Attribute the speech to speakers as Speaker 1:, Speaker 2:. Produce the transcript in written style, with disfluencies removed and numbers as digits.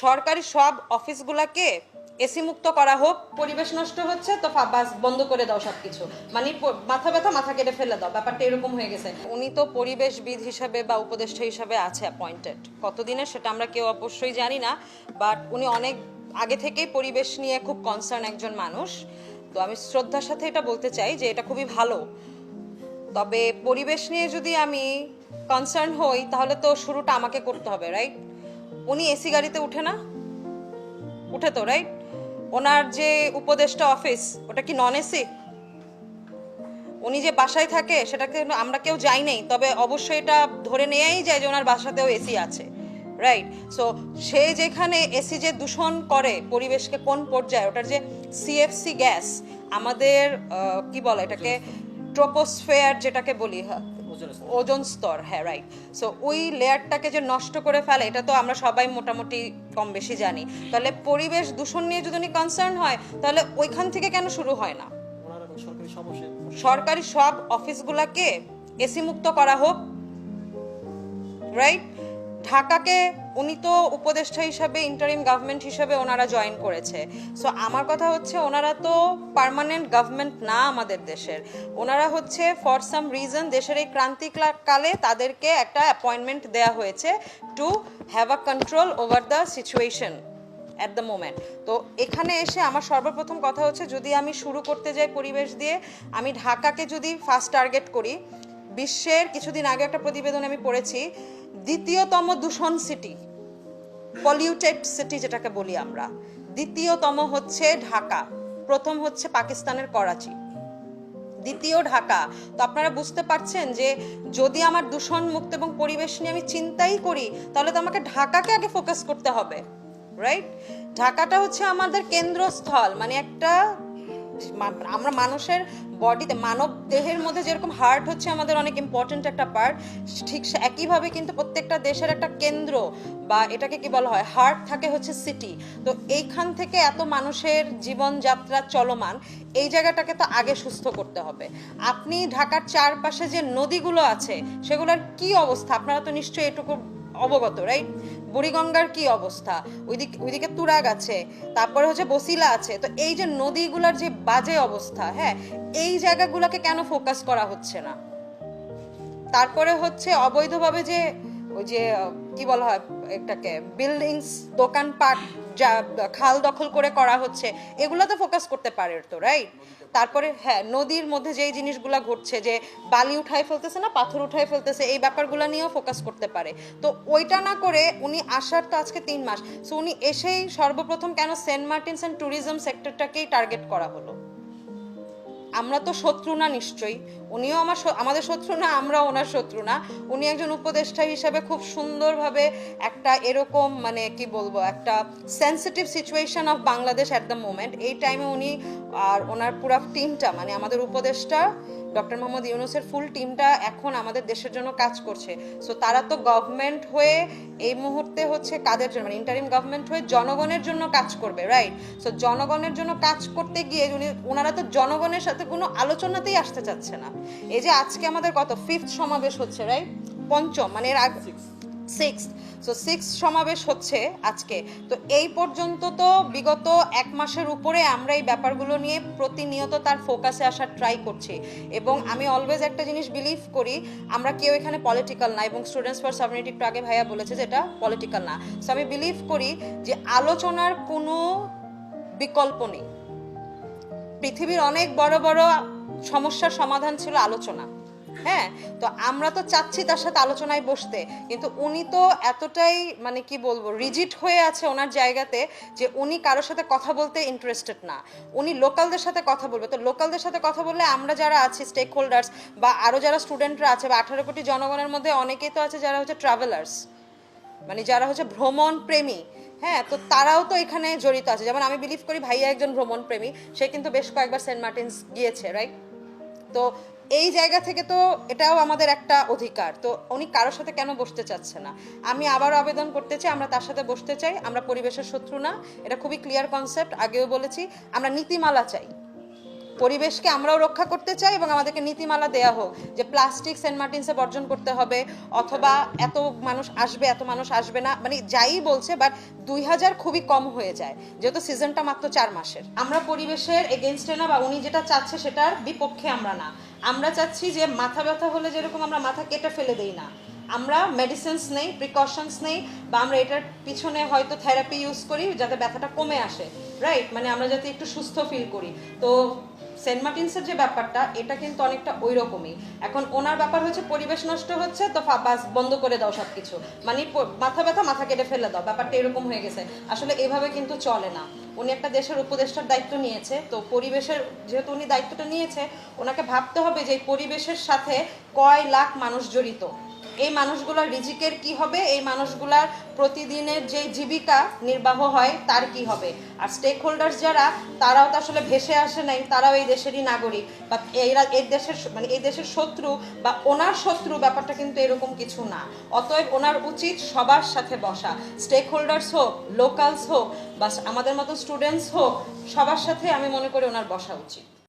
Speaker 1: সরকারি সব অফিসগুলোকে এসি মুক্ত করা হোক। পরিবেশ নষ্ট হচ্ছে তো বাস বন্ধ করে দাও সবকিছু, মানে মাথা ব্যথা মাথা কেটে ফেলে দাও, ব্যাপারটা এরকম হয়ে গেছে। উনি তো পরিবেশবিদ হিসাবে বা উপদেষ্টা হিসাবে আছে অ্যাপয়েন্টেড, কতদিনের সেটা আমরা কেউ অবশ্যই জানি না, বাট উনি অনেক আগে থেকেই পরিবেশ নিয়ে খুব কনসার্ন একজন মানুষ। তো আমি শ্রদ্ধার সাথে এটা বলতে চাই যে এটা খুবই ভালো। তবে পরিবেশ নিয়ে যদি আমি কনসার্ন হই তাহলে তো শুরুটা আমাকে করতে হবে, রাইট? উনি এসি গাড়িতে উঠে না? উঠে তো, রাইট? ওনার যে উপদেষ্টা অফিস ওটা কি নন এসি? উনি যে বাসায় থাকে সেটাকে আমরা কেউ যাই নেই, তবে অবশ্যই এটা ধরে নেয়াই যায় যে ওনার বাসাতেও এসি আছে, রাইট? সো সে যেখানে এসি যে দূষণ করে পরিবেশকে কোন পর্যায়ে, ওটার যে সিএফসি গ্যাস আমাদের কি বলে এটাকে, ট্রোপোস্ফিয়ার যেটাকে বলি, ওজোন স্তর, হ্যাঁ রাইট। সো ওই লেয়ারটাকে যে নষ্ট করে ফেলে এটা তো আমরা সবাই মোটামুটি কম বেশি জানি। তাহলে পরিবেশ দূষণ নিয়ে যদি উনি কনসার্ন হয় তাহলে ওইখান থেকে কেন শুরু হয় না? সরকারি সব অফিসগুলোকে এসি মুক্ত করা হোক, রাইট? ঢাকাকে উনি তো উপদেষ্টা হিসাবে ইন্টারিম গভর্নমেন্ট হিসাবে ওনারা জয়েন করেছে। সো আমার কথা হচ্ছে ওনারা তো পার্মানেন্ট গভর্নমেন্ট না আমাদের দেশের, ওনারা হচ্ছে ফর সাম রিজন দেশের এই ক্রান্তিকালে তাদেরকে একটা অ্যাপয়েন্টমেন্ট দেয়া হয়েছে to have a control over the situation at the moment. তো এখানে এসে আমার সর্বপ্রথম কথা হচ্ছে যদি আমি শুরু করতে যাই পরিবেশ দিয়ে, আমি ঢাকাকে যদি ফার্স্ট টার্গেট করি, বিশ্বের কিছুদিন আগে একটা প্রতিবেদন আমি পড়েছি, দ্বিতীয়তম দূষণ সিটি, পলিউটেড সিটি যেটাকে বলি আমরা, দ্বিতীয়তম হচ্ছে ঢাকা, প্রথম হচ্ছে পাকিস্তানের করাচি, দ্বিতীয় ঢাকা। তো আপনারা বুঝতে পারছেন যে যদি আমার দূষণ মুক্ত এবং পরিবেশ নিয়ে আমি চিন্তাই করি তাহলে তো আমাকে ঢাকাকে আগে ফোকাস করতে হবে, রাইট? ঢাকাটা হচ্ছে আমাদের কেন্দ্রস্থল, মানে একটা আমরা মানুষের বডিতে, মানব দেহের মধ্যে যেরকম হার্ট হচ্ছে আমাদের অনেক ইম্পর্টেন্ট একটা পার্ট, ঠিক একইভাবে কিন্তু প্রত্যেকটা দেশের একটা কেন্দ্র বা এটাকে কি বলা হয়, হার্ট থাকে হচ্ছে সিটি। তো এইখান থেকে এত মানুষের জীবনযাত্রা চলমান, এই জায়গাটাকে তো আগে সুস্থ করতে হবে। আপনি ঢাকার চারপাশে যে নদীগুলো আছে সেগুলোর কি অবস্থা আপনারা তো নিশ্চয়ই এটুকু অবগত, রাইট? বুড়িগঙ্গার কি অবস্থা, ওইদিকে তুরাগ আছে, তারপরে হচ্ছে বসিলা আছে। তো এই যে নদীগুলোর যে বাজে অবস্থা, হ্যাঁ, এই জায়গাগুলোকে কেন ফোকাস করা হচ্ছে না? তারপরে হচ্ছে অবৈধভাবে যে ওই যে কি বলা হয় এটাকে, বিল্ডিংস, দোকানপাট যা খাল দখল করে করা হচ্ছে, এগুলো তো ফোকাস করতে পারে তো, রাইট? তারপরে হ্যাঁ, নদীর মধ্যে যেই জিনিসগুলো ঘটছে, যে বালি উঠাই ফেলতেছে না, পাথর উঠাই ফেলতেছে, এই ব্যাপারগুলো নিয়েও ফোকাস করতে পারে। তো ওইটা না করে উনি আসার তো আজকে 3 মাস, সো উনি এসেই সর্বপ্রথম কেন সেন্ট মার্টিনস অ্যান্ড ট্যুরিজম সেক্টরটাকেই টার্গেট করা হলো? আমরা তো শত্রু না নিশ্চয়ই, উনিও আমাদের শত্রু না, আমরাও ওনার শত্রু না। উনি একজন উপদেষ্টা হিসেবে খুব সুন্দরভাবে একটা এরকম, মানে কি বলবো, একটা sensitive situation of Bangladesh at the moment, এই টাইমে উনি আর ওনার পুরো টিমটা, মানে আমাদের উপদেষ্টা ডক্টর মোহাম্মদ ইউনূসের ফুল টিমটা এখন আমাদের দেশের জন্য কাজ করছে। সো তারা তো গভর্নমেন্ট হয়ে এই মুহূর্তে হচ্ছে কাদের জন্য, মানে ইন্টারিম গভর্নমেন্ট হয়ে জনগণের জন্য কাজ করবে, রাইট? সো জনগণের জন্য কাজ করতে গিয়ে ওনারা তো জনগণের সাথে কোনো আলোচনাতেই আসতে চাচ্ছে না। এই যে আজকে আমাদের কত 5th সমাবেশ হচ্ছে, রাইট? পঞ্চম, মানে এর আগে 6th, সো 6th সমাবেশ হচ্ছে আজকে। তো এই পর্যন্ত তো বিগত 1 মাসের উপরে আমরা এই ব্যাপারগুলো নিয়ে প্রতিনিয়ত তার ফোকাসে আসার ট্রাই করছি। এবং আমি অলওয়েজ একটা জিনিস বিলিভ করি, আমরা কেউ এখানে পলিটিক্যাল না, এবং স্টুডেন্টস ফর সভারেনিটি একটু আগে ভাইয়া বলেছে যে এটা পলিটিক্যাল না। সো আমি বিলিভ করি যে আলোচনার কোনো বিকল্প নেই। পৃথিবীর অনেক বড় বড় সমস্যার সমাধান ছিল আলোচনা, হ্যাঁ? তো আমরা তো চাচ্ছি তার সাথে আলোচনায় বসতে, কিন্তু উনি তো এতটাই, মানে কি বলবো, রিজিড হয়ে আছে ওনার জায়গাতে যে উনি কারোর সাথে কথা বলতে ইন্টারেস্টেড না। উনি লোকালদের সাথে কথা বলবে। তো লোকালদের সাথে কথা বললে আমরা যারা আছি স্টেক হোল্ডার্স বা আরও যারা স্টুডেন্টরা আছে, বা 18 কোটি জনগণের মধ্যে অনেকেই তো আছে যারা হচ্ছে ট্রাভেলার্স, মানে যারা হচ্ছে ভ্রমণ প্রেমী, হ্যাঁ, তো তারাও তো এখানে জড়িত আছে। যেমন আমি বিলিভ করি ভাইয়া একজন ভ্রমণ প্রেমী, সে কিন্তু বেশ কয়েকবার সেন্ট মার্টিনস গিয়েছে, রাইট? তো এই জায়গা থেকে তো এটাও আমাদের একটা অধিকার। তো উনি কারোর সাথে কেন বসতে চাচ্ছে না? আমি আবারও আবেদন করতে চাই, আমরা তার সাথে বসতে চাই। আমরা পরিবেশের শত্রু না, এটা খুবই ক্লিয়ার কনসেপ্ট, আগেও বলেছি। আমরা নীতিমালা চাই, পরিবেশকে আমরাও রক্ষা করতে চাই এবং আমাদেরকে নীতিমালা দেয়া হোক যে প্লাস্টিক সেন্ট মার্টিনসে বর্জন করতে হবে, অথবা এত মানুষ আসবে না, মানে যাই বলছে, বাট 2000 খুবই কম হয়ে যায় যেহেতু সিজনটা মাত্র 4 মাসের। আমরা পরিবেশের এগেনস্টে না, বা উনি যেটা চাচ্ছে সেটার বিপক্ষে আমরা না। আমরা চাচ্ছি যে মাথা ব্যথা হলে যেরকম আমরা মাথা কেটে ফেলে দেই না, আমরা মেডিসিনস নেই, প্রিকশনস নেই, বা আমরা এটার পিছনে হয়তো থেরাপি ইউজ করি যাতে ব্যথাটা কমে আসে, রাইট? মানে আমরা যাতে একটু সুস্থ ফিল করি। তো সেন্ট মার্টিনসের যে ব্যাপারটা, এটা কিন্তু অনেকটা ওই রকমই। এখন ওনার ব্যাপার হচ্ছে পরিবেশ নষ্ট হচ্ছে তো বাস বন্ধ করে দাও সব কিছু, মানে মাথা ব্যথা মাথা কেটে ফেলে দাও, ব্যাপারটা এরকম হয়ে গেছে। আসলে এভাবে কিন্তু চলে না। উনি একটা দেশের উপদেষ্টার দায়িত্ব নিয়েছে, তো পরিবেশের যেহেতু উনি দায়িত্বটা নিয়েছে, ওনাকে ভাবতে হবে যে এই পরিবেশের সাথে কয় লাখ মানুষ জড়িত, এই মানুষগুলোর রিজিকের কি হবে, এই মানুষগুলার প্রতিদিনের যে জীবিকা নির্বাহ হয় তার কি হবে। আর স্টেক হোল্ডার্স যারা, তারাও তো আসলে ভেসে আসে নাই, তারাও এই দেশেরই নাগরিক, বা এরা এই দেশের, মানে এই দেশের শত্রু বা ওনার শত্রু, ব্যাপারটা কিন্তু এরকম কিছু না। অতএব ওনার উচিত সবার সাথে বসা, স্টেক হোল্ডার্স হোক, লোকালস হোক, বা আমাদের মতো স্টুডেন্টস হোক, সবার সাথে আমি মনে করি ওনার বসা উচিত।